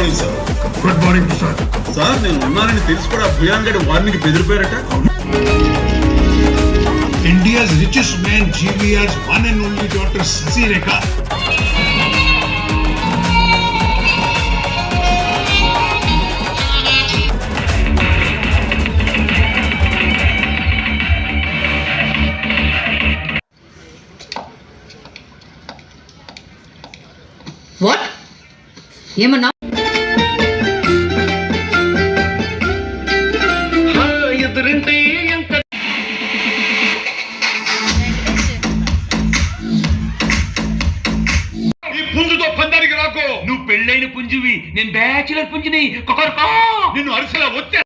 Morning sir. Good morning Prasad. Sir నేను ఉన్నానని తెలిసి కూడా భుయాన్ గడి వార్నికి బెదిరిపోయారట. India's richest man GVR's one and only daughter Sasirekha. What ఏమన్నా? ఈ పుంజుతో పందానికి రాకో. నువ్వు పెళ్ళైన పుంజువి, నేను బ్యాచులర్ పుంజుని. నిన్ను అరిసెలా వచ్చే